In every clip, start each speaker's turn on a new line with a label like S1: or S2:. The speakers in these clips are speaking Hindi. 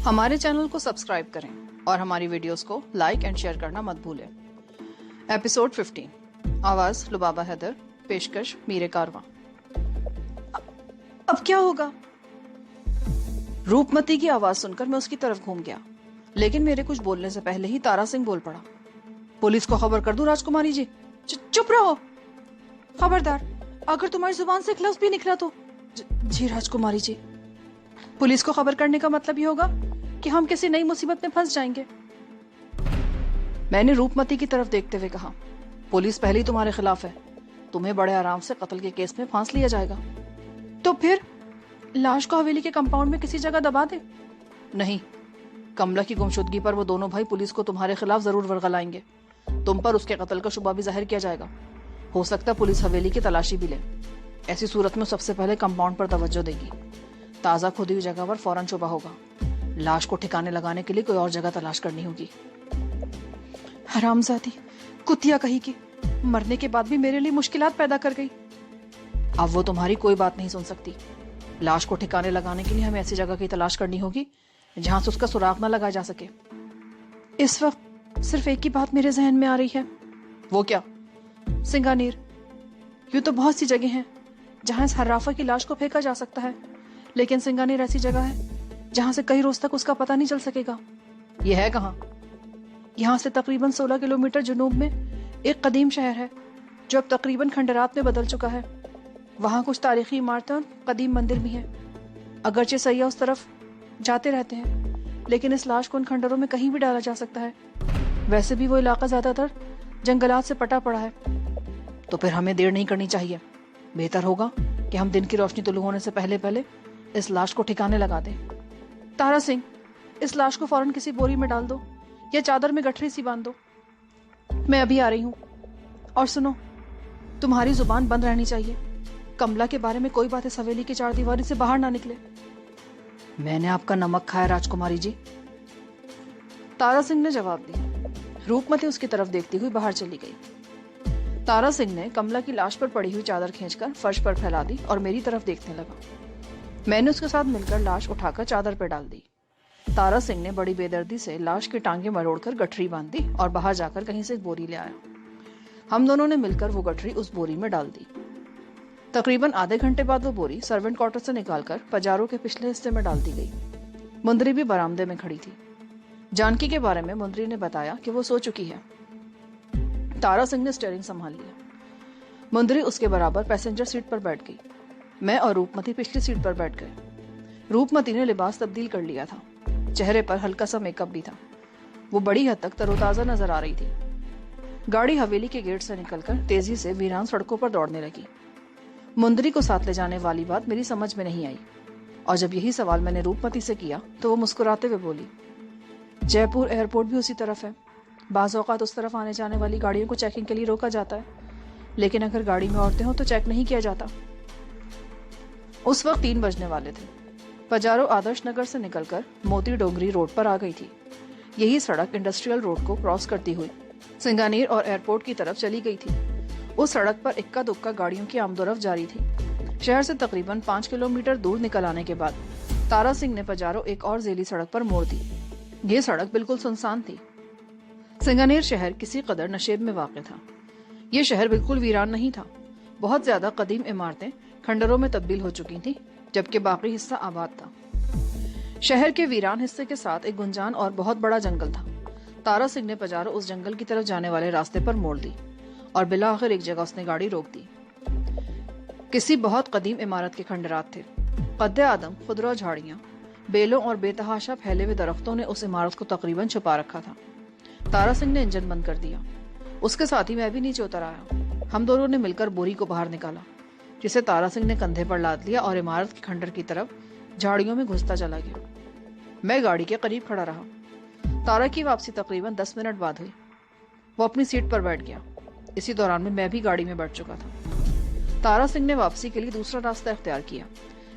S1: हमारे चैनल को सब्सक्राइब करें और हमारी वीडियोस को लाइक एंड शेयर करना मत भूलें। एपिसोड 15, आवाज लुबाबा हैदर, पेशकश मीरे कारवां। अब क्या होगा? रूपमती की आवाज सुनकर मैं उसकी तरफ घूम गया, लेकिन मेरे कुछ बोलने से पहले ही तारा सिंह बोल पड़ा। पुलिस को खबर कर दूं राजकुमारी जी? चुप रहो। खबरदार, अगर तुम्हारी जुबान से लफ्ज भी निकला तो। जी राजकुमारी जी। पुलिस को खबर करने का मतलब ये होगा कि हम किसी नई मुसीबत में फंस जाएंगे। मैंने रूपमती की तरफ देखते हुए कहा, पुलिस पहले ही तुम्हारे खिलाफ है, तुम्हें बड़े आराम से कत्ल के केस में फांस लिया जाएगा। तो फिर लाश को हवेली के कंपाउंड में किसी जगह दबा दे? नहीं, कमला की गुमशुदगी पर वो दोनों भाई पुलिस को तुम्हारे खिलाफ जरूर वर्गलाएंगे। तुम पर उसके कत्ल का शुबा भी जाहिर किया जाएगा। हो सकता पुलिस हवेली की तलाशी भी ले। ऐसी सूरत में सबसे पहले कंपाउंड पर तवज्जो देगी। ताजा खुदी हुई जगह पर फौरन शुबा होगा। लाश को ठिकाने लगाने के लिए कोई और जगह तलाश करनी होगी। हरामजादी, कुतिया कहीं की, मरने के बाद भी मेरे लिए मुश्किलात पैदा कर गई। अब वो तुम्हारी कोई बात नहीं सुन सकती। लाश को ठिकाने लगाने के लिए हमें ऐसी जगह की तलाश करनी होगी जहां से उसका सुराग न लगाया जा सके। इस वक्त सिर्फ एक ही बात मेरे जहन में आ रही है। वो क्या? सिंगानीर। यूं तो बहुत सी जगह हैं जहां इस हर्राफा की लाश को फेंका जा सकता है, लेकिन सिंगानीर ऐसी जगह है जहां से कई रोज तक उसका पता नहीं चल सकेगा। यह है कहां? यहां से तकरीबन 16 किलोमीटर जुनूब में एक कदीम शहर है जो अब तकरीबन खंडरात में बदल चुका है। वहां कुछ तारीखी इमारतें और कदीम मंदिर भी हैं। अगरचे सैयाह उस तरफ जाते रहते हैं, लेकिन इस लाश को उन खंडरों में कहीं भी डाला जा सकता है। वैसे भी वो इलाका ज्यादातर जंगलात से पटा पड़ा है। तो फिर हमें देर नहीं करनी चाहिए। बेहतर होगा कि हम दिन की रोशनी तुलू होने से पहले पहले इस लाश को ठिकाने लगा दें। तारा सिंह, इस लाश को फौरन किसी बोरी में डाल दो या चादर में गठरी सी बांध दो। मैं अभी आ रही हूं। और सुनो, तुम्हारी जुबान बंद रहनी चाहिए। कमला के बारे में कोई बात इस हवेली की चारदीवारी से बाहर ना निकले। मैंने आपका नमक खाया राजकुमारी जी, तारा सिंह ने जवाब दिया। रूपमती उसकी तरफ देखती हुई बाहर चली गई। तारा सिंह ने कमला की लाश पर पड़ी हुई चादर खींचकर फर्श पर फैला दी और मेरी तरफ देखने लगा। मैंने उसके साथ मिलकर लाश उठाकर चादर पर डाल दी। तारा सिंह ने बड़ी बेदर्दी से लाश की टांगे मरोड़कर गठरी बांध दी और बाहर जाकर कहीं से एक बोरी ले आया। हम दोनों ने मिलकर वो गठरी उस बोरी में डाल दी। तकरीबन आधे घंटे बाद वो बोरी सर्वेंट क्वार्टर से निकालकर पजारों के पिछले हिस्से में डाल दी गई। मुंदरी भी बरामदे में खड़ी थी। जानकी के बारे में मुंदरी ने बताया कि वो सो चुकी है। तारा सिंह ने स्टीयरिंग संभाल लिया। मुंदरी उसके बराबर पैसेंजर सीट पर बैठ गई। मैं और रूपमती पिछली सीट पर बैठ गए। रूपमती ने लिबास तब्दील कर लिया था। चेहरे पर हल्का सा मेकअप भी था। वो बड़ी हद तक तरोताजा नजर आ रही थी। गाड़ी हवेली के गेट से निकलकर तेजी से वीरान सड़कों पर दौड़ने लगी। मुंदरी को साथ ले जाने वाली बात मेरी समझ में नहीं आई, और जब यही सवाल मैंने रूपमती से किया तो वो मुस्कुराते हुए बोली, जयपुर एयरपोर्ट भी उसी तरफ है। बाज़ औक़ात उस तरफ आने जाने वाली गाड़ियों को चेकिंग के लिए रोका जाता है, लेकिन अगर गाड़ी में औरतें हों तो चेक नहीं किया जाता। उस वक्त 3 बजने वाले थे। पजारो आदर्श नगर से निकलकर मोती डोंगरी रोड पर आ गई थी। यही सड़क इंडस्ट्रियल रोड को क्रॉस करती हुई सिंगानीर और एयरपोर्ट की तरफ चली गई थी। उस सड़क पर इक्का दुक्का गाड़ियों की आमदोरफ्त जारी थी। शहर से तकरीबन 5 किलोमीटर दूर निकल आने के बाद तारा सिंह ने पजारो एक और ज़ेली सड़क पर मोड़ दी। ये सड़क बिल्कुल सुनसान थी। सिंगानीर शहर किसी कदर नशेब में वाक़ था। ये शहर बिल्कुल वीरान नहीं था। बहुत ज्यादा कदीम इमारतें खंडरों में तब्दील हो चुकी थीं, जबकि बाकी हिस्सा आबाद था। शहर के वीरान हिस्से के साथ एक गुंजान और बहुत बड़ा जंगल था। तारा सिंह ने पजारो उस जंगल की तरफ जाने वाले रास्ते पर मोड़ दी और बिला आखिर एक जगह उसने गाड़ी रोक दी। किसी बहुत कदीम इमारत के खंडरात थे। कद्दे आदम, खुदरा झाड़ियां, बेलों और बेतहाशा फैले हुए दरख्तों ने उस इमारत को तकरीबन छुपा रखा था। तारा सिंह ने इंजन बंद कर दिया। उसके साथ ही मैं भी नीचे उतर आया। हम दोनों ने मिलकर बोरी को बाहर निकाला, जिसे तारा सिंह ने कंधे पर लाद लिया और इमारत के खंडर की तरफ झाड़ियों में घुसता चला गया। मैं गाड़ी के करीब खड़ा रहा। तारा की वापसी तकरीबन 10 मिनट बाद हुई। वो अपनी सीट पर बैठ गया। इसी दौरान में मैं भी गाड़ी में बैठ चुका था। तारा सिंह ने वापसी के लिए दूसरा रास्ता इख्तियार किया।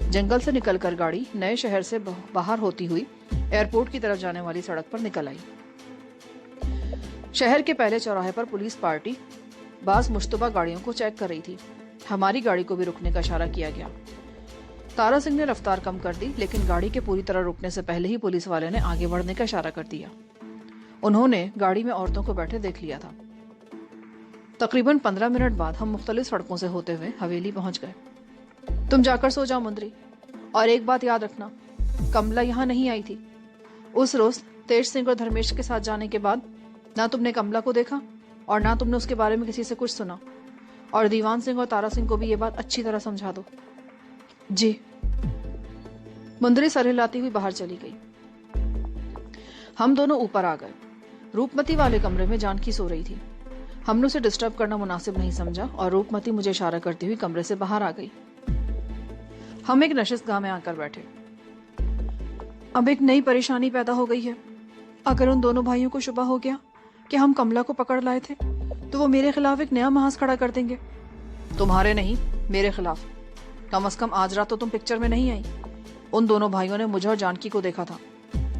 S1: जंगल से निकलकर गाड़ी नए शहर से बाहर होती हुई एयरपोर्ट की तरफ जाने वाली सड़क पर निकल आई। शहर के पहले चौराहे पर पुलिस पार्टी बास मुश्तबा गाड़ियों को चेक कर रही थी। हमारी गाड़ी को भी रुकने का इशारा किया गया। तारा सिंह ने रफ्तार कम कर दी, लेकिन गाड़ी के पूरी तरह रुकने से पहले ही पुलिस वाले ने आगे बढ़ने का इशारा कर दिया। उन्होंने गाड़ी में औरतों को बैठे देख लिया था। तकरीबन 15 मिनट बाद हम मुख्तलिफ सड़कों से होते हुए हवेली पहुंच गए। तुम जाकर सो जाओ मुंदरी, और एक बात याद रखना, कमला यहाँ नहीं आई थी। उस रोज तेज सिंह और धर्मेश के साथ जाने के बाद ना तुमने कमला को देखा और ना तुमने उसके बारे में किसी से कुछ सुना। और दीवान सिंह और तारा सिंह को भी ये बात अच्छी तरह समझा दो। जी। मुंदरी सर हिलाती हुई बाहर चली गई। हम दोनों ऊपर आ गए। रूपमती वाले कमरे में जानकी सो रही थी। हमने उसे डिस्टर्ब करना मुनासिब नहीं समझा और रूपमती मुझे इशारा करती हुई कमरे से बाहर आ गई। हम एक नशिस्तगाह में आकर बैठे। अब एक नई परेशानी पैदा हो गई है। अगर उन दोनों भाइयों को शुबा हो गया कि हम कमला को पकड़ लाए थे, तो वो मेरे खिलाफ एक नया महाज खड़ा कर देंगे। तुम्हारे नहीं, मेरे खिलाफ। कम से कम आज रात तो तुम पिक्चर में नहीं आई। उन दोनों भाइयों ने मुझे और जानकी को देखा था।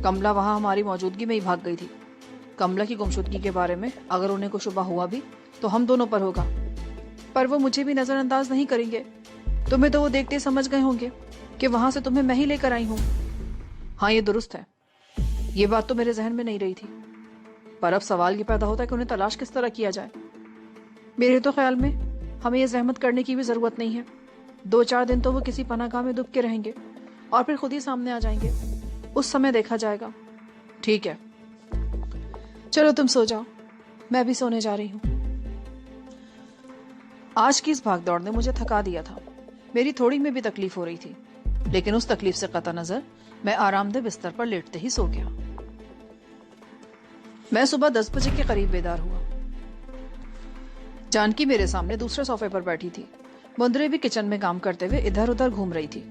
S1: कमला वहां हमारी मौजूदगी में ही भाग गई थी। कमला की गुमशुदगी के बारे में अगर उन्हें को शुबा हुआ भी तो हम दोनों पर होगा, पर वो मुझे भी नजरअंदाज नहीं करेंगे। तुम्हें तो वो देखते समझ गए होंगे कि वहां से तुम्हें मैं ही लेकर आई हूं। हाँ, ये दुरुस्त है। ये बात तो मेरे जहन में नहीं रही थी, पर अब सवाल ये पैदा होता है कि उन्हें तलाश किस तरह किया जाए। मेरे तो ख्याल में हमें ये जहमत करने की भी जरूरत नहीं है। 2-4 दिन तो वो किसी पनाहगाह में दुब के रहेंगे और फिर खुद ही सामने आ जाएंगे। उस समय देखा जाएगा। ठीक है, चलो तुम सो जाओ, मैं भी सोने जा रही हूं। आज की इस भागदौड़ ने मुझे थका दिया था। मेरी थोड़ी में भी तकलीफ हो रही थी, लेकिन उस तकलीफ से कता नजर मैं आरामदेह बिस्तर पर लेटते ही सो गया। मैं सुबह 10 बजे के करीब बेदार हुआ। जानकी मेरे सामने दूसरे सोफे पर बैठी थी। मुंदरी भी किचन में काम करते हुए इधर उधर घूम रही थी।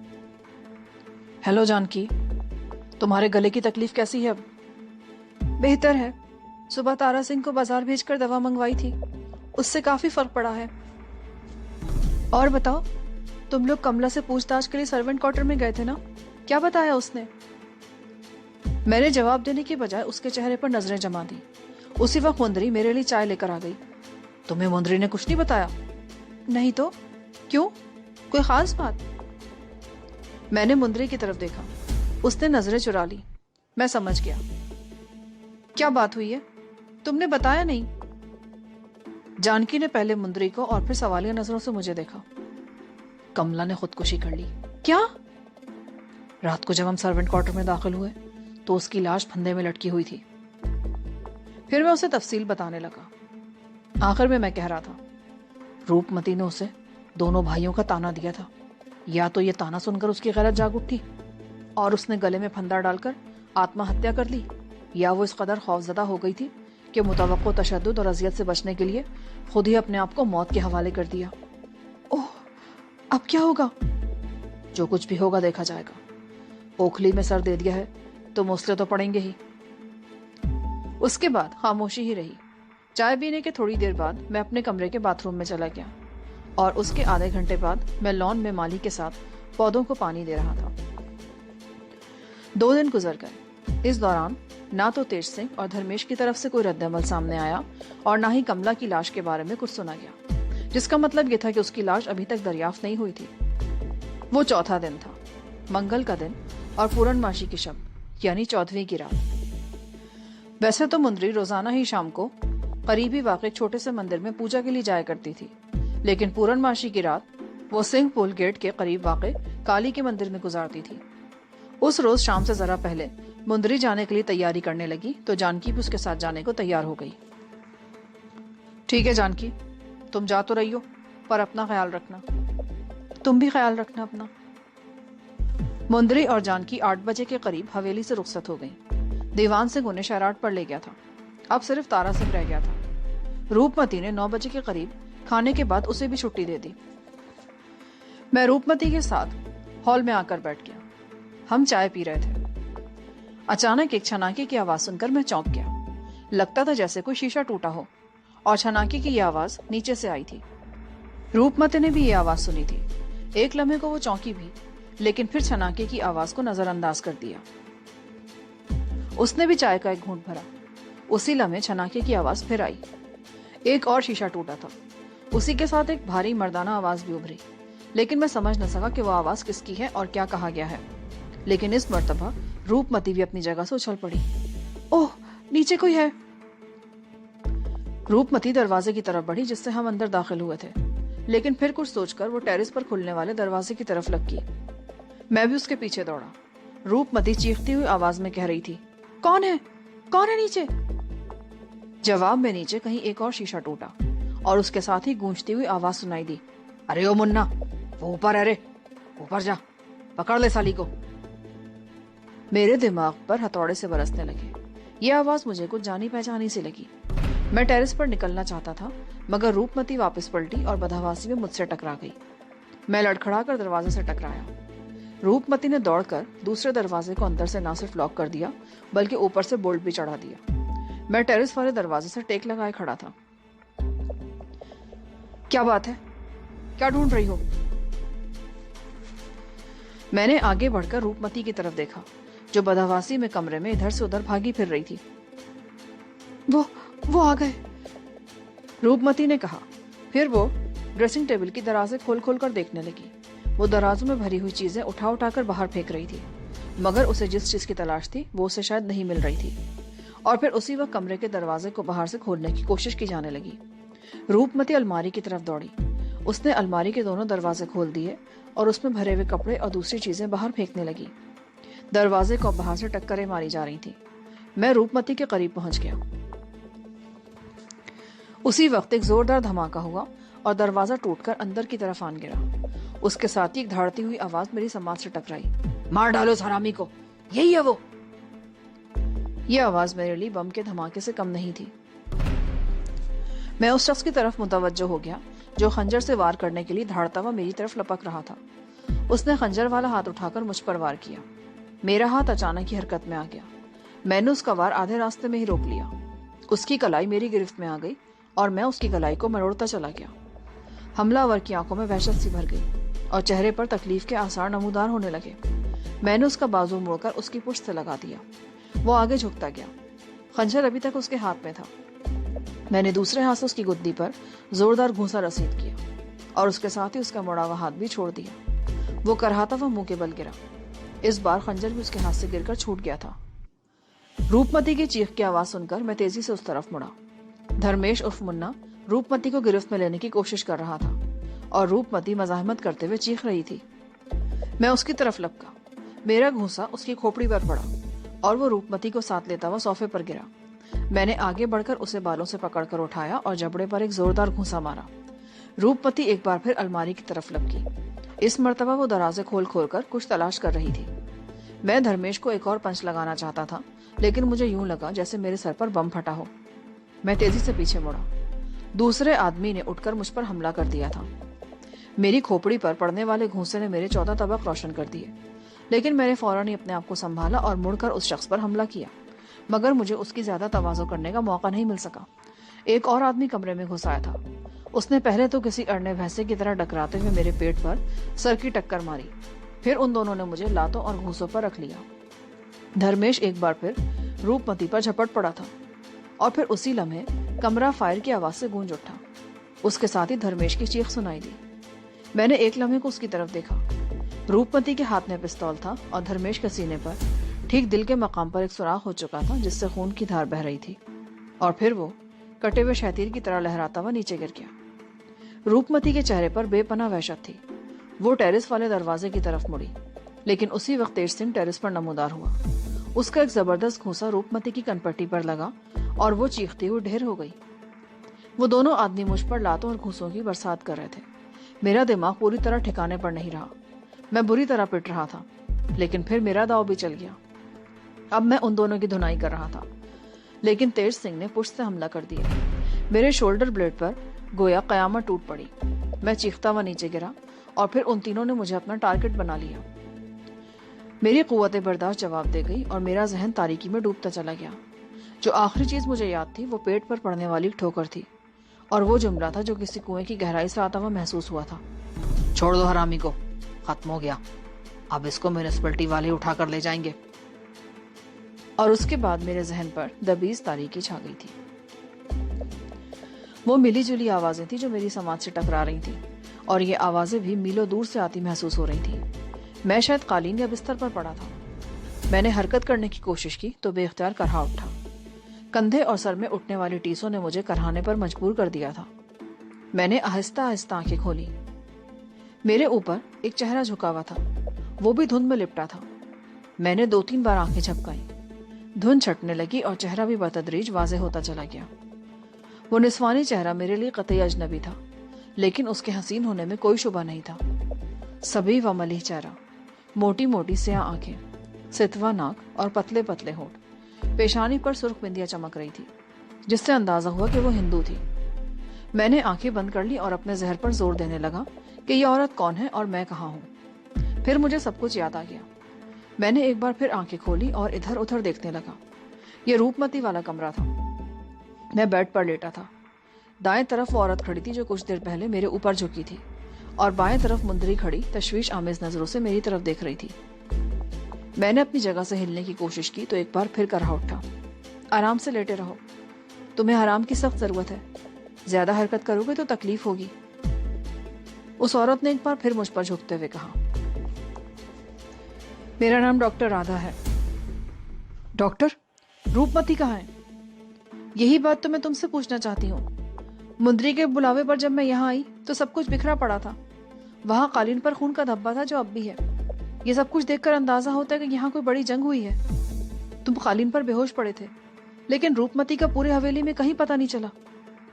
S1: हेलो जानकी, तुम्हारे गले की तकलीफ कैसी है अब? बेहतर है। सुबह तारा सिंह को बाजार भेजकर दवा मंगवाई थी, उससे काफी फर्क पड़ा है। और बताओ, तुम लोग कमला से पूछताछ के लिए सर्वेंट क्वार्टर में गए थे ना? क्या बताया उसने? मैंने जवाब देने की बजाय उसके चेहरे पर नजरें जमा दी। उसी वक्त मुंदरी मेरे लिए चाय लेकर आ गई। तुम्हें मुंदरी ने कुछ नहीं बताया? नहीं तो क्यों, कोई खास बात? मैंने मुंदरी की तरफ देखा। उसने नजरें चुरा ली। मैं समझ गया। क्या बात हुई है? तुमने बताया नहीं। जानकी ने पहले मुंदरी को और फिर सवालिया नजरों से मुझे देखा। कमला ने खुदकुशी कर ली। क्या? रात को जब हम सर्वेंट क्वार्टर में दाखिल हुए तो उसकी लाश फंदे में लटकी हुई थी। फिर मैं उसे तफसील बताने लगा। आखिर में मैं कह रहा था, रूपमती ने उसे दोनों भाइयों का ताना दिया था। या तो ये ताना सुनकर उसकी गैरत जाग उठी और उसने गले में फंदा डालकर आत्महत्या कर ली, या वो इस कदर खौफजदा हो गई थी कि मुतवक्को तशद्दुद और अजियत से बचने के लिए खुद ही अपने आप को मौत के हवाले कर दिया। ओह, अब क्या होगा? जो कुछ भी होगा देखा जाएगा। ओखली में सर दे दिया है तो मसले तो पड़ेंगे ही। उसके बाद खामोशी ही रही। चाय पीने के थोड़ी देर बाद मैं अपने कमरे के बाथरूम में चला गया और उसके आधे घंटे बाद मैं लॉन में माली के साथ पौधों को पानी दे रहा था। 2 दिन गुजर गए। इस दौरान ना तो तेज सिंह और धर्मेश की तरफ से कोई रद्दअमल सामने आया और ना ही कमला की लाश के बारे में कुछ सुना गया, जिसका मतलब यह था कि उसकी लाश अभी तक दरियाफ्त नहीं हुई थी। वो चौथा दिन था, मंगल का दिन और पूर्णमासी की शब, यानी 14वीं की रात। वैसे तो मुंदरी रोजाना ही शाम को करीबी वाक़े छोटे से मंदिर में पूजा के लिए जाया करती थी, लेकिन पूर्णमासी की रात वो सिंह पुल गेट के करीब वाक़े काली के मंदिर में गुजारती थी। उस रोज शाम से जरा पहले मुंदरी जाने के लिए तैयारी करने लगी तो जानकी भी उसके साथ जाने को तैयार हो गई। ठीक है जानकी, तुम जा तो रही हो, पर अपना ख्याल रखना। तुम भी ख्याल रखना अपना। मुंदरी और जानकी 8 बजे के करीब हवेली से रुखसत हो गई। दीवान सिंह उन्हें शराट पर ले गया था। अब सिर्फ तारा सिंह रह गया था। रूपमती ने 9 बजे के करीब खाने के बाद उसे भी छुट्टी दे दी। मैं रूपमती के साथ हॉल में आकर बैठ गया। हम चाय पी रहे थे। अचानक एक छनाके की आवाज सुनकर मैं चौंक गया। लगता था जैसे कोई शीशा टूटा हो और छनाके की यह आवाज नीचे से आई थी। रूपमती ने भी ये आवाज सुनी थी। एक लम्हे को वो चौंकी भी, लेकिन फिर छनाके की आवाज को नजरअंदाज कर दिया। उसने भी चाय का एक घूंट भरा। उसी लम्हे छनाके की आवाज फिर आई। एक और शीशा टूटा था। उसी के साथ एक भारी मर्दाना आवाज भी उभरी, लेकिन मैं समझ न सका कि वो आवाज किसकी है और क्या कहा गया है। लेकिन इस मर्तबा रूपमती भी अपनी जगह से उछल पड़ी। ओह, नीचे कोई है। रूपमती दरवाजे की तरफ बढ़ी जिससे हम अंदर दाखिल हुए थे, लेकिन फिर कुछ सोचकर वो टेरेस पर खुलने वाले दरवाजे की तरफ लपकी। मैं भी उसके पीछे दौड़ा। रूपमती चीखती हुई आवाज में कह रही थी, कौन है, कौन है नीचे? जवाब में नीचे कहीं एक और शीशा टूटा और उसके साथ ही गूंजती हुई आवाज सुनाई दी, अरे ओ मुन्ना, वो ऊपर है रे, ऊपर जा, पकड़ ले साली को। मेरे दिमाग पर हथौड़े से बरसने लगे। ये आवाज मुझे कुछ जानी पहचानी सी लगी। मैं टेरेस पर निकलना चाहता था, मगर रूपमती वापस पलटी और बदहवासी में मुझसे टकरा गई। मैं लड़खड़ाकर दरवाजे से टकराया। रूपमती ने दौड़कर दूसरे दरवाजे को अंदर से न सिर्फ लॉक कर दिया, बल्कि ऊपर से बोल्ट भी चढ़ा दिया। मैं टेरेस वाले दरवाजे से टेक लगाए खड़ा था। क्या बात है, क्या ढूंढ रही हो? मैंने आगे बढ़कर रूपमती की तरफ देखा, जो बदहवासी में कमरे में इधर से उधर भागी फिर रही थी। वो आ गए, रूपमती ने कहा। फिर वो ड्रेसिंग टेबल की दराजें खोल खोल कर देखने लगी। वो दराजों में भरी हुई चीजें उठा उठा कर बाहर फेंक रही थी, मगर उसे जिस चीज की तलाश थी वो उसे शायद नहीं मिल रही थी। और फिर उसी वक्त कमरे के दरवाजे को बाहर से खोलने की कोशिश की जाने लगी। रूपमती अलमारी की तरफ दौड़ी। उसने अलमारी के दोनों दरवाजे खोल दिए और उसमें भरे हुए कपड़े और दूसरी चीजें बाहर फेंकने लगी। दरवाजे को बाहर से टक्करें मारी जा रही थी। मैं रूपमती के करीब पहुंच गया। उसी वक्त एक जोरदार धमाका हुआ और दरवाजा टूटकर अंदर की तरफ आन गिरा। उसके साथ ही एक धाड़ती हुई आवाज मेरी समाज से टकराई, मार डालो इस हरामी को, यही है वो। यह आवाज मेरे लिए बम के धमाके से कम नहीं थी। मैं उस शख्स की तरफ मुतवज्जो हो गया जो खंजर से वार करने के लिए धाड़ता हुआ मेरी तरफ लपक रहा था। उसने खंजर वाला हाथ उठाकर मुझ पर वार किया। मेरा हाथ अचानक ही हरकत में आ गया। मैंने उसका वार आधे रास्ते में ही रोक लिया। उसकी कलाई मेरी गिरफ्त में आ गई और मैं उसकी कलाई को मरोड़ता चला गया। हमलावर की आंखों में वहशत सी भर गई और चेहरे पर तकलीफ के आसार नमूदार होने लगे। मैंने उसका बाजू मोड़कर उसकी पुश्त से लगा दिया। वो आगे झुकता गया। खंजर अभी तक उसके हाथ में था। मैंने दूसरे हाथ से उसकी गुद्दी पर जोरदार घूंसा रसीद किया और उसके साथ ही उसका मुड़ा हुआ हाथ भी छोड़ दिया। वो करहाता हुआ मुंह के बल गिरा। इस बार खंजर भी उसके हाथ से गिरकर छूट गया था। रूपमती की चीख की आवाज सुनकर मैं तेजी से उस तरफ मुड़ा। धर्मेश उर्फ मुन्ना रूपमती को गिरफ्त में लेने की कोशिश कर रहा था और रूपमती मजाहमत करते हुए चीख रही थी। मैं उसकी तरफ लपका। मेरा घूंसा उसकी खोपड़ी पर पड़ा और वो रूपमती को साथ लेता हुआ सोफे पर गिरा। मैंने आगे बढ़कर उसे बालों से पकड़कर उठाया और जबड़े पर एक जोरदार घूंसा मारा। रूपमती एक बार फिर अलमारी की तरफ लपकी। इस मर्तबा वो दराजे खोल खोल कर कुछ तलाश कर रही थी। मैं धर्मेश को एक और पंच लगाना चाहता था, लेकिन मुझे यूं लगा जैसे मेरे सर पर बम फटा हो। मैं तेजी से पीछे मुड़ा। दूसरे आदमी ने उठकर मुझ पर हमला कर दिया था। मेरी खोपड़ी पर पड़ने वाले घूंसे ने मेरे 14 तबक रोशन कर दिए, लेकिन मैंने फौरन ही अपने आप को संभाला और मुड़कर उस शख्स पर हमला किया, मगर मुझे उसकी ज्यादा तवाज़ो करने का मौका नहीं मिल सका। एक और आदमी कमरे में घुस आया था। उसने पहले तो किसी अड़ने भैंसे की तरह डकराते हुए मेरे पेट पर सर की टक्कर मारी। फिर उन दोनों ने मुझे लातों और घूंसों पर रख लिया। धर्मेश एक बार फिर रूपमती पर झपट पड़ा था और फिर उसी लम्हे कमरा फायर की आवाज से गूंज उठा। उसके साथ ही धर्मेश की चीख सुनाई दी। मैंने एक लम्हे को उसकी तरफ देखा। रूपमती के हाथ में पिस्तौल था और धर्मेश के सीने पर ठीक दिल के मकाम पर एक सुराख हो चुका था जिससे खून की धार बह रही थी। और फिर वो कटे हुए शैतीर की तरह लहराता हुआ नीचे गिर गया। रूपमती के चेहरे पर बेपनाह वहशत थी। वो टेरेस वाले दरवाजे की तरफ मुड़ी, लेकिन उसी वक्त तेज सिंह टेरेस पर नमूदार हुआ। उसका एक जबरदस्त घूंसा रूपमती की कनपट्टी पर लगा और वो चीखती हुई ढेर हो गई। वो दोनों आदमी मुझ पर लातों और घूंसों की बरसात कर रहे थे। मेरा दिमाग पूरी तरह ठिकाने पर नहीं रहा। मैं बुरी तरह पिट रहा था, लेकिन फिर मेरा दाव भी चल गया। अब मैं उन दोनों की धुनाई कर रहा था, लेकिन तेज सिंह ने पुष्ट से हमला कर दिया। मेरे शोल्डर ब्लेड पर गोया कयामत टूट पड़ी। मैं चीखता हुआ नीचे गिरा और फिर उन तीनों ने मुझे अपना टारगेट बना लिया। मेरी कुव्वत बर्दाश्त जवाब दे गई और मेरा जहन तारीकी में डूबता चला गया। जो आखिरी चीज मुझे याद थी वो पेट पर पड़ने वाली ठोकर थी, और वो जुमला था जो किसी कुएं की गहराई से आता हुआ महसूस हुआ था, छोड़ दो हरामी को, खत्म हो गया, अब इसको म्युनिसिपैलिटी वाले उठा कर ले जाएंगे। और उसके बाद मेरे जहन पर दबीज तारीकी छा गई थी। वो मिली जुली आवाजें थी जो मेरी समाज से टकरा रही थी, और ये आवाजें भी मीलों दूर से आती महसूस हो रही थी। मैं शायद कालीन या बिस्तर पर पड़ा था। मैंने हरकत करने की कोशिश की तो बेख्तियार करहा उठा। कंधे और सर में उठने वाली टीसों ने मुझे करहाने पर मजबूर कर दिया था। मैंने आहिस्ता आहिस्ता आंखें खोली। मेरे ऊपर एक चेहरा झुका हुआ था, वो भी धुंध में लिपटा था। मैंने 2-3 बार आंखें झपकाई। धुंध छटने लगी और चेहरा भी बतदरीज वाज़ेह होता चला गया। वो निस्वानी चेहरा मेरे लिए कतई अजनबी था, लेकिन उसके हसीन होने में कोई शुबा नहीं था। सभी व मलिह चेहरा, मोटी मोटी स्याह आंखें, सितवा नाक और पतले पतले होठ। पेशानी पर सुर्ख बिंदियां चमक रही थी, जिससे अंदाजा हुआ कि वो हिंदू थी। मैंने आंखें बंद कर ली और अपने जहर पर जोर देने लगा कि ये औरत कौन है और मैं कहाँ हूँ। फिर मुझे सब कुछ याद आ गया। मैंने एक बार फिर आंखें खोली और इधर उधर देखने लगा। ये रूपमती वाला कमरा था। मैं बेड पर लेटा था। दाएं तरफ वो औरत खड़ी थी जो कुछ देर पहले मेरे ऊपर झुकी थी, और बाएं तरफ मुंदरी खड़ी तशवीश आमेज नजरों से मेरी तरफ देख रही थी। मैंने अपनी जगह से हिलने की कोशिश की तो एक बार फिर करहा उठा। आराम से लेटे रहो, तुम्हें आराम की सख्त जरूरत है। ज्यादा हरकत करोगे तो तकलीफ होगी। उस औरत ने एक बार फिर मुझ पर झुकते हुए कहा। मेरा नाम डॉक्टर राधा है। डॉक्टर? रूपमती कहाँ है? यही बात तो मैं तुमसे पूछना चाहती हूँ। मुंदरी के बुलावे पर जब मैं यहाँ आई तो सब कुछ बिखरा पड़ा था। वहां कालीन पर खून का धब्बा था जो अब भी है। ये सब कुछ देखकर अंदाजा होता है कि यहाँ कोई बड़ी जंग हुई है। तुम कालीन पर बेहोश पड़े थे, लेकिन रूपमती का पूरे हवेली में कहीं पता नहीं चला।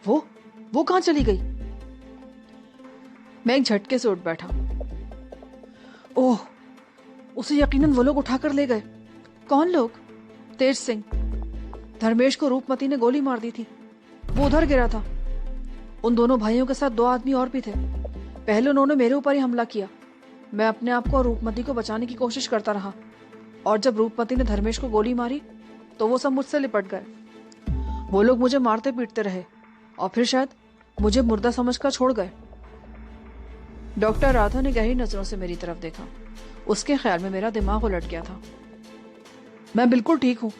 S1: वो कहाँ चली गई? मैं एक झटके से उठ बैठा। ओह, उसे यकीनन वो लोग उठाकर ले गए। कौन लोग? तेज सिंह। धर्मेश को रूपमती ने गोली मार दी थी। वो उधर गिरा था। उन दोनों भाइयों के साथ 2 आदमी और भी थे। पहले उन्होंने मेरे ऊपर ही हमला किया। मैं अपने आप को और रूपमती को बचाने की कोशिश करता रहा, और जब रूपमती ने धर्मेश को गोली मारी तो वो सब मुझसे लिपट गए। वो लोग मुझे मारते पीटते रहे और फिर शायद मुझे मुर्दा समझकर छोड़ गए। डॉक्टर राधा ने गहरी नजरों से मेरी तरफ देखा। उसके ख्याल में मेरा दिमाग उलट गया था। मैं बिल्कुल ठीक हूँ,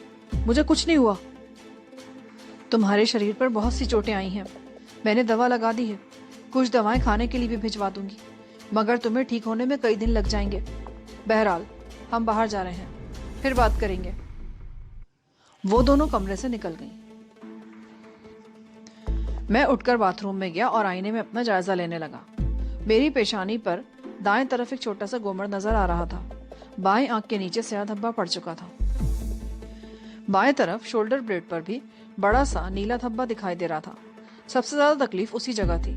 S1: मुझे कुछ नहीं हुआ। तुम्हारे शरीर पर बहुत सी चोटें आई हैं। मैंने दवा लगा दी है। कुछ दवाएं खाने के लिए भी भिजवा दूंगी, मगर तुम्हें ठीक होने में कई दिन लग जाएंगे। बहरहाल, हम बाहर जा रहे हैं, फिर बात करेंगे। वो दोनों कमरे से निकल गईं। मैं उठकर बाथरूम में गया और आईने में अपना जायजा लेने लगा। मेरी पेशानी पर दाएं तरफ एक छोटा सा गोमड़ नजर आ रहा था। बाएं आंख के नीचे स्याह धब्बा पड़ चुका था। बाएं तरफ शोल्डर ब्लेड पर भी बड़ा सा नीला धब्बा दिखाई दे रहा था। सबसे ज्यादा तकलीफ उसी जगह थी।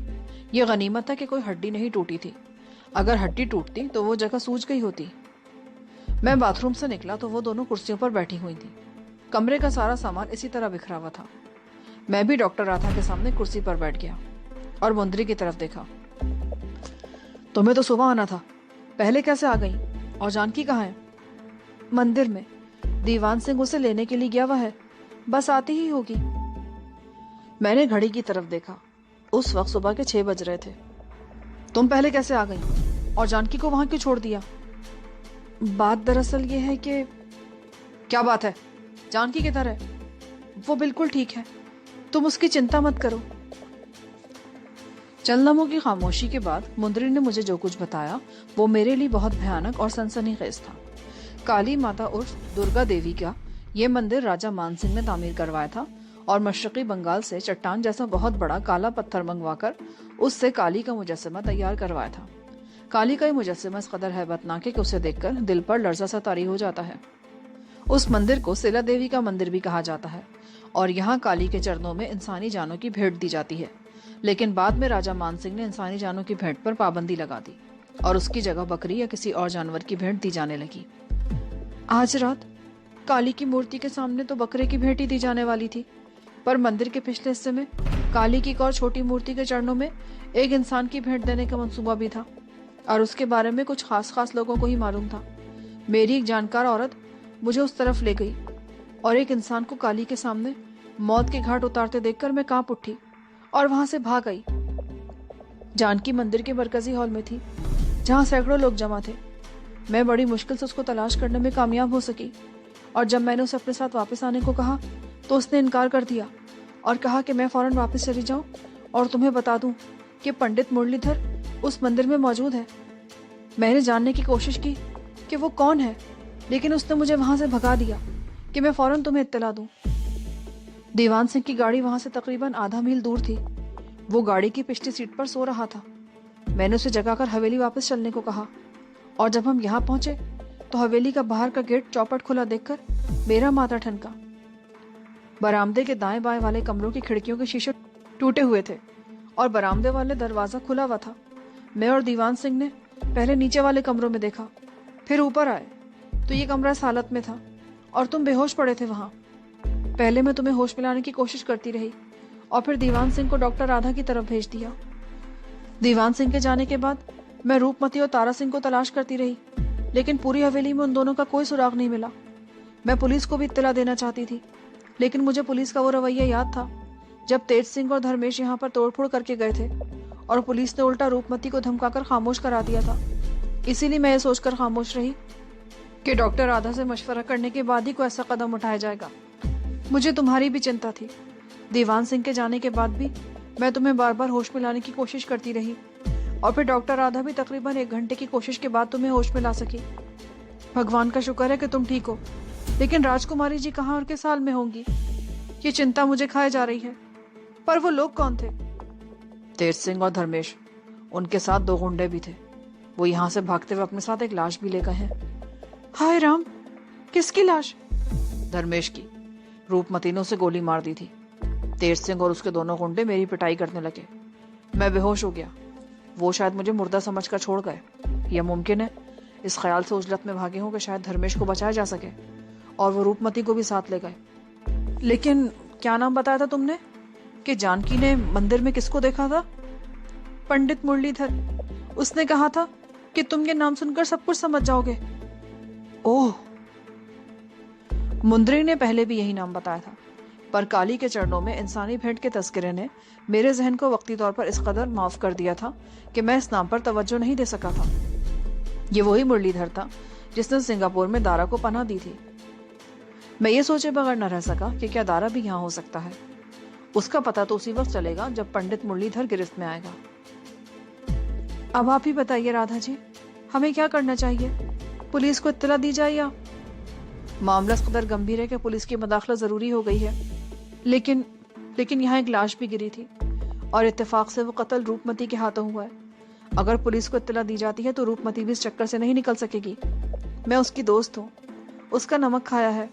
S1: ये गनीमत था कि कोई हड्डी नहीं टूटी थी। अगर हड्डी टूटती तो वो जगह सूज गई होती। मैं बाथरूम से निकला तो वो दोनों कुर्सियों पर बैठी हुई थी। कमरे का सारा सामान इसी तरह बिखरा हुआ था। मैं भी डॉक्टर राधा के सामने कुर्सी पर बैठ गया और मुंदरी की तरफ देखा। तुम्हें तो सुबह आना था, पहले कैसे आ गई? और जानकी कहाँ है? मंदिर में। दीवान सिंह उसे लेने के लिए गया हुआ है, बस आती ही होगी। मैंने घड़ी की तरफ देखा। उस वक्त सुबह के 6 बज रहे थे। तुम पहले कैसे आ गई और जानकी को वहां क्यों छोड़ दिया? बात दरअसल ये है कि... क्या बात है? जानकी किधर है? वो बिल्कुल ठीक है, तुम उसकी चिंता मत करो। चंद लम्हों की खामोशी के बाद मुंदरी ने मुझे जो कुछ बताया वो मेरे लिए बहुत भयानक और सनसनीखेज था। काली माता उर्फ दुर्गा देवी का ये मंदिर राजा मान सिंह ने तामीर करवाया था और मशरकी बंगाल से चट्टान जैसा बहुत बड़ा काला पत्थर मंगवाकर उससे काली का मुजस्समा तैयार करवाया था। काली का ये मुजस्समा इस कदर हैबतनाक है कि उसे देखकर दिल पर लर्जा सा तारी हो जाता है। उस मंदिर को सिला देवी का मंदिर भी कहा जाता है और यहाँ काली के चरणों में इंसानी जानों की भेंट दी जाती है। लेकिन बाद में राजा मान सिंह ने इंसानी जानों की भेंट पर पाबंदी लगा दी और उसकी जगह बकरी या किसी और जानवर की भेंट दी जाने लगी। आज रात काली की मूर्ति के सामने तो बकरे की भेंट ही दी जाने वाली थी, पर मंदिर के पिछले हिस्से में काली की एक और छोटी मूर्ति के चरणों में एक इंसान की भेंट देने का मंसूबा भी था और उसके बारे में कुछ खास लोगों को ही मालूम था। मेरी एक जानकार औरत मुझे उस तरफ ले गई और एक इंसान को काली के सामने मौत के घाट उतारते देखकर मैं कांप उठी और वहां से भाग आई। जानकी मंदिर के मरकजी हॉल में थी जहां सैकड़ों लोग जमा थे। मैं बड़ी मुश्किल से उसको तलाश करने में कामयाब हो सकी और जब मैंने उसे अपने साथ वापस आने को कहा तो उसने इनकार कर दिया और कहा कि मैं फौरन वापस चली जाऊं और तुम्हें बता दूं कि पंडित मुरलीधर उस मंदिर में मौजूद है। मैंने जानने की कोशिश की कि वो कौन है, लेकिन उसने मुझे वहां से भगा दिया कि मैं फौरन तुम्हें इत्तला दूं। दीवान सिंह की गाड़ी वहां से तकरीबन आधा मील दूर थी। वो गाड़ी की पिछली सीट पर सो रहा था। मैंने उसे जगाकर हवेली वापस चलने को कहा और जब हम यहाँ पहुंचे तो हवेली का बाहर का गेट चौपट खुला देखकर मेरा माथा ठनका। बरामदे के दाएं बाएं वाले कमरों की खिड़कियों के शीशे टूटे हुए थे और बरामदे वाले दरवाजा खुला हुआ था। मैं और दीवान सिंह ने पहले नीचे वाले कमरों में देखा, फिर ऊपर आए तो ये कमरा इस हालत में था और तुम बेहोश पड़े थे वहां। पहले मैं तुम्हें होश में लाने की कोशिश करती रही और फिर दीवान सिंह को डॉक्टर राधा की तरफ भेज दिया। दीवान सिंह के जाने के बाद मैं रूपमती और तारा सिंह को तलाश करती रही, लेकिन पूरी हवेली में उन दोनों का कोई सुराग नहीं मिला। मैं पुलिस को भी इत्तला देना चाहती थी, लेकिन मुझे पुलिस का वो रवैया याद था जब तेज सिंह और धर्मेश यहाँ पर तोड़फोड़ करके गए थे और पुलिस ने उल्टा रूपमती को धमकाकर खामोश करा दिया था। इसीलिए मैं ये सोचकर खामोश रही कि डॉक्टर राधा से मशवरा करने के बाद ही कोई ऐसा कदम उठाया जाएगा। मुझे तुम्हारी भी चिंता थी। दीवान सिंह के जाने के बाद भी मैं तुम्हें बार बार होश में लाने की कोशिश करती रही और फिर डॉक्टर राधा भी तकरीबन 1 घंटे की कोशिश के बाद तुम्हें होश में ला सकी। भगवान का शुक्र है कि तुम ठीक हो, लेकिन राजकुमारी जी कहाँ और किस हाल में होंगी, ये चिंता मुझे खाए जा रही है। पर वो लोग कौन थे? तेज सिंह और धर्मेश, उनके साथ 2 गुंडे भी थे। वो यहाँ से भागते हुए अपने साथ एक लाश भी ले गए हैं। हाय राम, किसकी लाश? धर्मेश की। रूपमती ने उसे गोली मार दी थी। तेज सिंह और उसके दोनों गुंडे मेरी पिटाई करने लगे। मैं बेहोश हो गया। वो शायद मुझे मुर्दा समझकर छोड़ गए। यह मुमकिन है इस ख्याल से उजलत में भागे हों कि शायद धर्मेश को बचाया जा सके और वो रूपमती को भी साथ ले गए। लेकिन क्या नाम बताया था तुमने कि जानकी ने मंदिर में किसको देखा था? पंडित मुरलीधर। उसने कहा था कि तुम ये नाम सुनकर सब कुछ समझ जाओगे। ओह, मुंदरी ने पहले भी यही नाम बताया था, पर काली के चरणों में इंसानी भेंट के तस्करे ने मेरे जहन को वक्ती तौर पर इस कदर माफ कर दिया था कि मैं इस नाम पर तवज्जो नहीं दे सका था। ये वही मुरलीधर था जिसने सिंगापुर में दारा को पनाह दी थी। मैं ये सोचे बगैर न रह सका कि क्या दारा भी यहाँ हो सकता है। उसका पता तो उसी वक्त चलेगा जब पंडित मुरलीधर गिरफ्त में आएगा। अब आप ही बताइए राधा जी, हमें क्या करना चाहिए? पुलिस को इत्तला दी जाए या? मामला इस कदर गंभीर है कि पुलिस की मदाखलत जरूरी हो गई है। लेकिन यहाँ एक लाश भी गिरी थी और इत्तेफाक से वो कत्ल रूपमती के हाथों हुआ है। अगर पुलिस को इत्तला दी जाती है तो रूपमती भी इस चक्कर से नहीं निकल सकेगी। मैं उसकी दोस्त हूँ, उसका नमक खाया है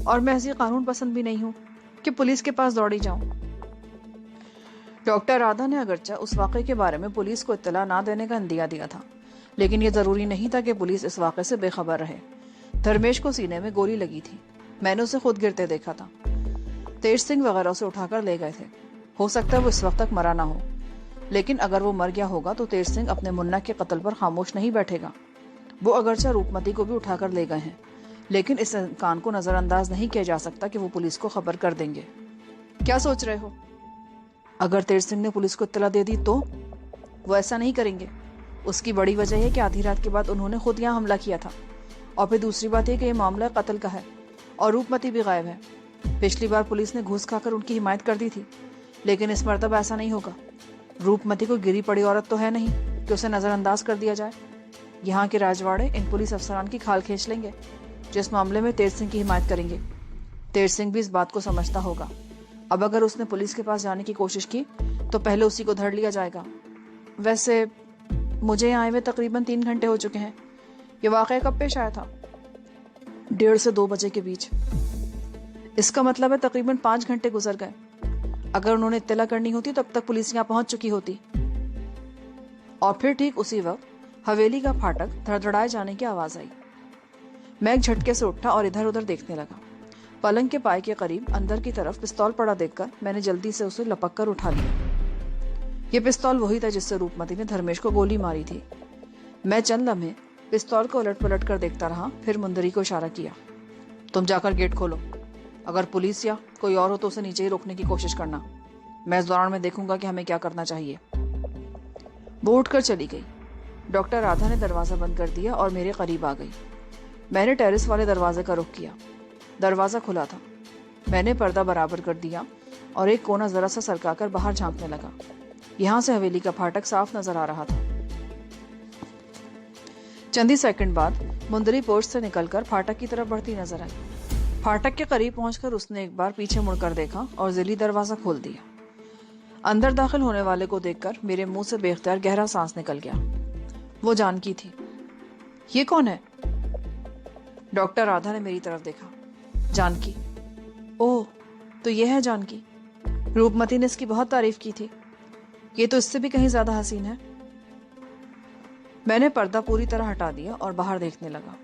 S1: और मैं ऐसी कानून पसंद भी नहीं हूँ कि पुलिस के पास दौड़ी जाऊं। डॉक्टर राधा ने अगरचा उस वाक़े के बारे में पुलिस को इत्तला ना देने का इंदिया दिया था, लेकिन यह जरूरी नहीं था कि पुलिस इस वाक़े से बेखबर रहे। धर्मेश को सीने में गोली लगी थी। मैंने उसे खुद गिरते देखा था। तेज सिंह वगैरह उसे उठाकर ले गए थे। हो सकता है वो इस वक्त तक मरा ना हो, लेकिन अगर वो मर गया होगा तो तेज सिंह अपने मुन्ना के कत्ल पर खामोश नहीं बैठेगा। वो अगरचा रूपमती को भी उठाकर ले गए हैं, लेकिन इस इम्कान को नजरअंदाज नहीं किया जा सकता कि वो पुलिस को खबर कर देंगे। क्या सोच रहे हो? अगर तेज सिंह ने पुलिस को इत्तला दे दी तो? वो ऐसा नहीं करेंगे। उसकी बड़ी वजह है कि आधी रात के बाद उन्होंने खुद यहाँ हमला किया था, और फिर दूसरी बात यह कि यह मामला कत्ल का है और रूपमती भी गायब है। पिछली बार पुलिस ने घूस खाकर उनकी हिमायत कर दी थी, लेकिन इस मर्तबा ऐसा नहीं होगा। रूपमती को गिरी पड़ी औरत तो है नहीं कि उसे नजरअंदाज कर दिया जाए। यहाँ के राजवाड़े इन पुलिस अफसरान की खाल खींच लेंगे जिस मामले में तेज सिंह की हिमायत करेंगे। तेज सिंह भी इस बात को समझता होगा। अब अगर उसने पुलिस के पास जाने की कोशिश की तो पहले उसी को धर लिया जाएगा। वैसे मुझे यहाँ आए हुए तकरीबन 3 घंटे हो चुके हैं। ये वाकया कब पेश आया था? 1:30 से 2 बजे के बीच। इसका मतलब है तकरीबन 5 घंटे गुजर गए। अगर उन्होंने इत्तला करनी होती तब तक पुलिस यहाँ पहुंच चुकी होती। और फिर ठीक उसी वक्त हवेली का फाटक धड़धड़ाए जाने की आवाज आई। मैं एक झटके से उठा और इधर उधर देखने लगा। पलंग के पाए के करीब अंदर की तरफ पिस्तौल पड़ा देखकर मैंने जल्दी से उसे लपक कर उठा लिया। ये पिस्तौल वही था जिससे रूपमती ने धर्मेश को गोली मारी थी। मैं चंद लम्हे पिस्तौल को उलट पलट कर देखता रहा, फिर मुंदरी को इशारा किया, तुम जाकर गेट खोलो। अगर पुलिस या कोई और हो तो उसे नीचे ही रोकने की कोशिश करना। मैं इस दौरान में देखूंगा कि हमें क्या करना चाहिए। वो उठकर चली गई। डॉक्टर राधा ने दरवाजा बंद कर दिया और मेरे करीब आ गई। मैंने टेरेस वाले दरवाजे का रुख किया। दरवाजा खुला था। मैंने पर्दा बराबर कर दिया और एक कोना जरा सा सरकाकर बाहर झांकने लगा। यहां से हवेली का फाटक साफ नजर आ रहा था। चंद ही सेकंड बाद मुंदरी पोर्च से निकलकर फाटक की तरफ बढ़ती नजर आई। फाटक के करीब पहुंचकर उसने एक बार पीछे मुड़कर देखा और जिली दरवाजा खोल दिया। अंदर दाखिल होने वाले को देखकर मेरे मुंह से बेख्तियार गहरा सांस निकल गया। वो जानकी थी। ये कौन है? डॉक्टर राधा ने मेरी तरफ देखा। जानकी? ओह, तो ये है जानकी। रूपमती ने इसकी बहुत तारीफ की थी। ये तो इससे भी कहीं ज्यादा हसीन है। मैंने पर्दा पूरी तरह हटा दिया और बाहर देखने लगा।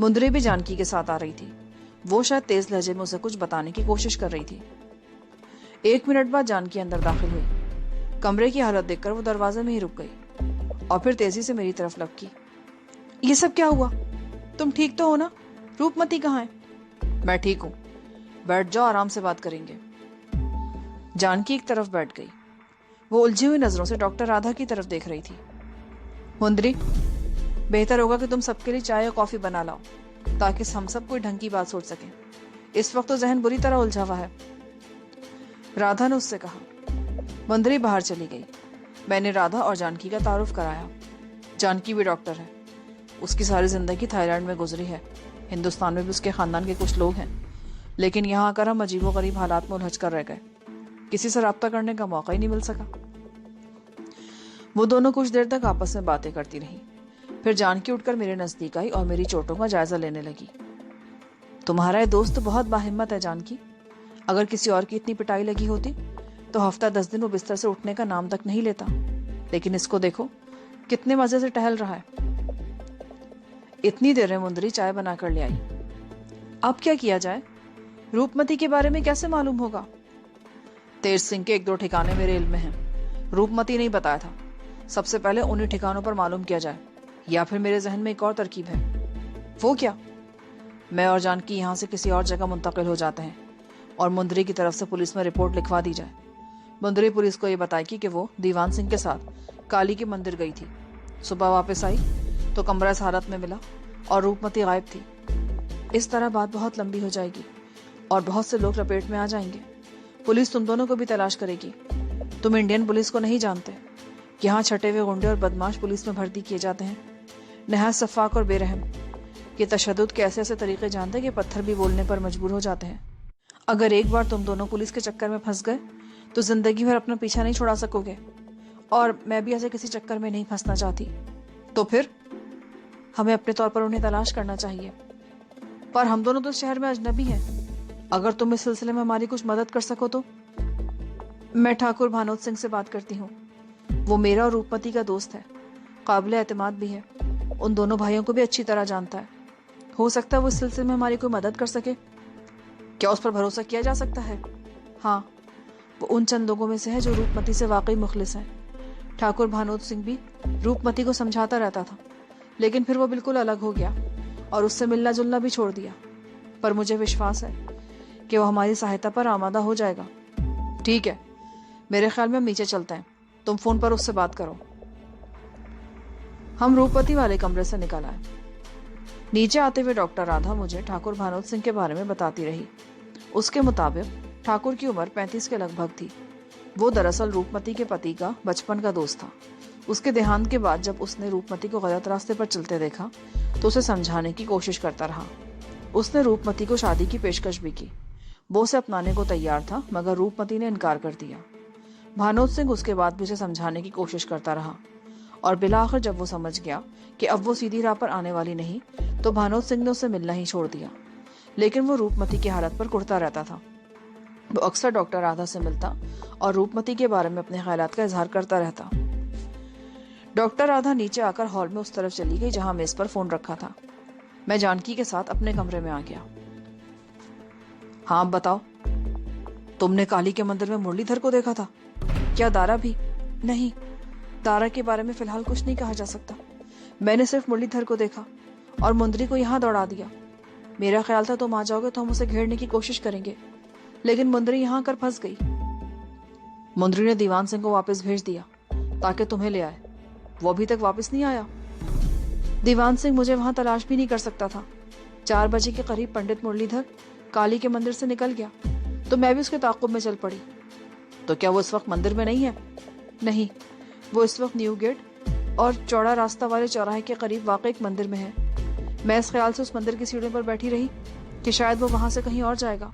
S1: मुंदरी भी जानकी के साथ आ रही थी। वो शायद तेज लहजे में उसे कुछ बताने की कोशिश कर रही थी। 1 मिनट बाद जानकी अंदर दाखिल हुई। कमरे की हालत देखकर वो दरवाजे में ही रुक गई और फिर तेजी से मेरी तरफ लपकी। ये सब क्या हुआ? तुम ठीक तो हो ना? रूपमती कहाँ है? मैं ठीक हूं, बैठ जाओ, आराम से बात करेंगे। जानकी एक तरफ बैठ गई। वो उलझी हुई नजरों से डॉक्टर राधा की तरफ देख रही थी। मुंदरी, बेहतर होगा कि तुम सबके लिए चाय या कॉफी बना लाओ ताकि हम सब कोई ढंग की बात सोच सकें। इस वक्त तो जहन बुरी तरह उलझा हुआ है। राधा ने उससे कहा। मुंदरी बाहर चली गई। मैंने राधा और जानकी का तारुफ कराया। जानकी भी डॉक्टर है। उसकी सारी जिंदगी थाईलैंड में गुजरी है। हिंदुस्तान में भी उसके खानदान के कुछ लोग हैं, लेकिन यहाँ आकर हम अजीबोगरीब हालात में उलझ कर रह गए। किसी से राब्ता करने का मौका ही नहीं मिल सका। वो दोनों कुछ देर तक आपस में बातें करती रही। फिर जानकी उठकर मेरे नजदीक आई और मेरी चोटों का जायजा लेने लगी। तुम्हारा ये दोस्त बहुत बाहिम्मत है जानकी। अगर किसी और की इतनी पिटाई लगी होती तो हफ्ता 10 दिन वो बिस्तर से उठने का नाम तक नहीं लेता, लेकिन इसको देखो कितने मजे से टहल रहा है। इतनी देर में मुंदरी चाय बनाकर ले आई। अब क्या किया जाए? रूपमती के बारे में कैसे मालूम होगा? तेज सिंह के 1-2 ठिकाने मेरे इल्म में हैं। रूपमती नहीं बताया था। सबसे पहले उन्हीं ठिकानों पर मालूम किया जाए, या फिर मेरे जहन में एक और तरकीब है। वो क्या? मैं और जानकी यहाँ से किसी और जगह मुंतकिल हो जाते हैं और मुंदरी की तरफ से पुलिस में रिपोर्ट लिखवा दी जाए। मुंदरी पुलिस को यह बताएगी कि वो दीवान सिंह के साथ काली के मंदिर गई थी। सुबह वापस आई तो कमरा इस हालत में मिला और रूपमती गायब थी। इस तरह बात बहुत लंबी हो जाएगी और बहुत से लोग लपेट में आ जाएंगे। पुलिस तुम दोनों को भी तलाश करेगी। तुम इंडियन पुलिस को नहीं जानते। यहाँ छटे हुए गुंडे और बदमाश पुलिस में भर्ती किए जाते हैं, नहायत सफाक और बेरहम। ये तशद्दुद के ऐसे ऐसे तरीके जानते हैं कि पत्थर भी बोलने पर मजबूर हो जाते हैं। अगर एक बार तुम दोनों पुलिस के चक्कर में फंस गए तो जिंदगी भर अपना पीछा नहीं छुड़ा सकोगे, और मैं भी ऐसे किसी चक्कर में नहीं फंसना चाहती। तो फिर हमें अपने तौर पर उन्हें तलाश करना चाहिए। पर हम दोनों तो शहर में अजनबी हैं। अगर तुम इस सिलसिले में हमारी कुछ मदद कर सको तो। मैं ठाकुर भानोद सिंह से बात करती हूँ। वो मेरा और रूपमती का दोस्त है, काबिल एतमाद भी है। उन दोनों भाइयों को भी अच्छी तरह जानता है। हो सकता है वो इस सिलसिले में हमारी कोई मदद कर सके। क्या उस पर भरोसा किया जा सकता है? हाँ, वो उन चंद लोगों में से है जो रूपमती से वाकई मुखलिस हैं। ठाकुर भानोद सिंह भी रूपमती को समझाता रहता था, लेकिन फिर वो बिल्कुल अलग हो गया और उससे मिलना जुलना भी छोड़ दिया। पर मुझे विश्वास है कि वो हमारी सहायता पर आमादा हो जाएगा। ठीक है, मेरे ख्याल में हम नीचे चलते हैं। तुम फोन पर उससे बात करो। हम रूपमती वाले कमरे से निकल आए। नीचे आते हुए डॉक्टर राधा मुझे ठाकुर भानोद सिंह के बारे में बताती रही। उसके मुताबिक ठाकुर की उम्र 35 के लगभग थी। वो दरअसल रूपमती के पति का बचपन का दोस्त था। उसके देहांत के बाद जब उसने रूपमती को गलत रास्ते पर चलते देखा तो उसे समझाने की कोशिश करता रहा। उसने रूपमती को शादी की पेशकश भी की। वो उसे अपनाने को तैयार था, मगर रूपमती ने इनकार कर दिया। भानोद सिंह उसके बाद भी उसे समझाने की कोशिश करता रहा और बिलाखिर जब वो समझ गया कि अब वो सीधी राह पर आने वाली नहीं, तो भानोद सिंह ने उसे मिलना ही छोड़ दिया। लेकिन वो रूपमती की हालत पर कुढ़ता रहता था। वो अक्सर डॉक्टर राधा से मिलता और रूपमती के बारे में अपने ख्यालात का इजहार करता रहता। डॉक्टर राधा नीचे आकर हॉल में उस तरफ चली गई जहां मेज पर फोन रखा था। मैं जानकी के साथ अपने कमरे में आ गया। हाँ, अब बताओ, तुमने काली के मंदिर में मुरलीधर को देखा था? क्या दारा भी? नहीं, दारा के बारे में फिलहाल कुछ नहीं कहा जा सकता। मैंने सिर्फ मुरलीधर को देखा और मुंदरी को यहाँ दौड़ा दिया। मेरा ख्याल था तुम आ जाओगे तो हम उसे घेरने की कोशिश करेंगे, लेकिन मुंदरी यहाँ आकर फंस गई। मुंदरी ने दीवान सिंह को वापस भेज दिया ताकि तुम्हें ले आए। वो अभी तक वापस नहीं आया। दीवान सिंह मुझे वहां तलाश भी नहीं कर सकता था। 4 बजे के करीब पंडित मुरलीधर काली के मंदिर से निकल गया तो मैं भी उसके ताक़ुब में चल पड़ी। तो क्या वो इस वक्त मंदिर में नहीं है? नहीं, वो इस वक्त न्यू गेट और चौड़ा रास्ता वाले चौराहे के करीब वाक़ई एक मंदिर में है। मैं इस ख्याल से उस मंदिर की सीढ़ियों पर बैठी रही कि शायद वो वहां से कहीं और जाएगा,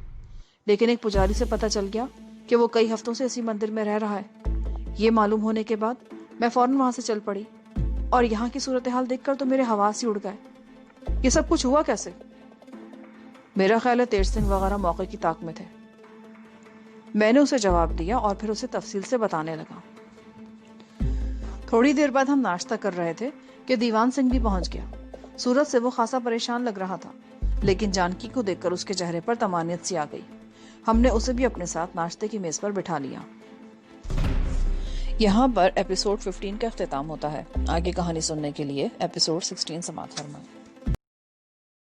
S1: लेकिन एक पुजारी से पता चल गया कि वो कई हफ्तों से इसी मंदिर में रह रहा है। ये मालूम होने के बाद मैं फौरन वहां से चल पड़ी और यहाँ की सूरत हाल देखकर तो मेरे हवास ही उड़ गए। ये सब कुछ हुआ कैसे? मेरा ख्याल है तेज सिंह वगैरह मौके की ताक में थे। मैंने उसे जवाब दिया और फिर उसे तफसील से बताने लगा। थोड़ी देर बाद हम नाश्ता कर रहे थे कि दीवान सिंह भी पहुंच गया। सूरत से वो खासा परेशान लग रहा था, लेकिन जानकी को देखकर उसके चेहरे पर तमानियत सी आ गई। हमने उसे भी अपने साथ नाश्ते की मेज पर बिठा लिया। यहाँ पर एपिसोड 15 का इख्तिताम होता है। आगे कहानी सुनने के लिए एपिसोड 16 समाप्त फरमाएं।